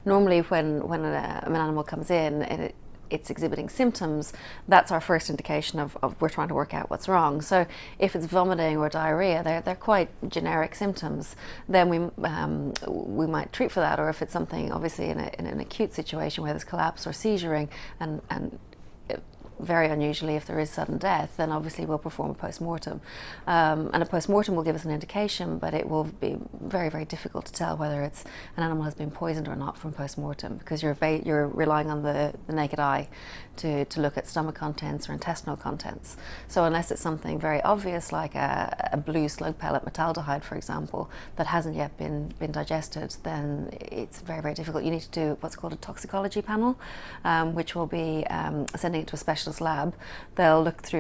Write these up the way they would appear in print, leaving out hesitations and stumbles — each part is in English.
Normally when an animal comes in and it's exhibiting symptoms, that's our first indication of we're trying to work out what's wrong. So if it's vomiting or diarrhea, they're quite generic symptoms, then we might treat for that. Or if it's something obviously in an acute situation where there's collapse or seizuring, and very unusually if there is sudden death, then obviously we'll perform a post-mortem. And a post-mortem will give us an indication, but it will be very, very difficult to tell whether an animal has been poisoned or not from post-mortem, because you're relying on the naked eye to look at stomach contents or intestinal contents. So unless it's something very obvious like a blue slug pellet metaldehyde, for example, that hasn't yet been digested, then it's very, very difficult. You need to do what's called a toxicology panel, which will be sending it to a specialist lab. They'll look at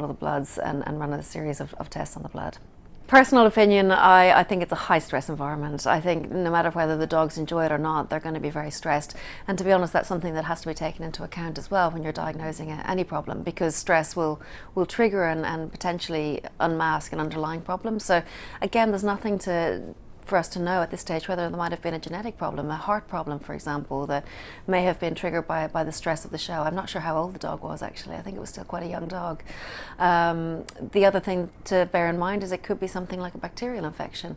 all the bloods and run a series of tests on the blood. Personal opinion, I think it's a high stress environment. I think no matter whether the dogs enjoy it or not, they're going to be very stressed. And to be honest, that's something that has to be taken into account as well when you're diagnosing any problem, because stress will trigger and potentially unmask an underlying problem. So again, there's nothing for us to know at this stage whether there might have been a genetic problem, a heart problem, for example, that may have been triggered by the stress of the show. I'm not sure how old the dog was, actually. I think it was still quite a young dog. The other thing to bear in mind is it could be something like a bacterial infection.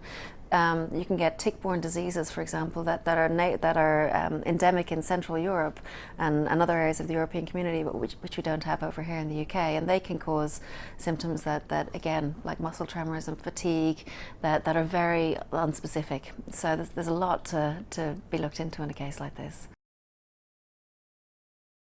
You can get tick-borne diseases, for example, that are endemic in Central Europe and other areas of the European community, but which we don't have over here in the UK, and they can cause symptoms that again, like muscle tremors and fatigue, that are very unspecific. So there's a lot to be looked into in a case like this.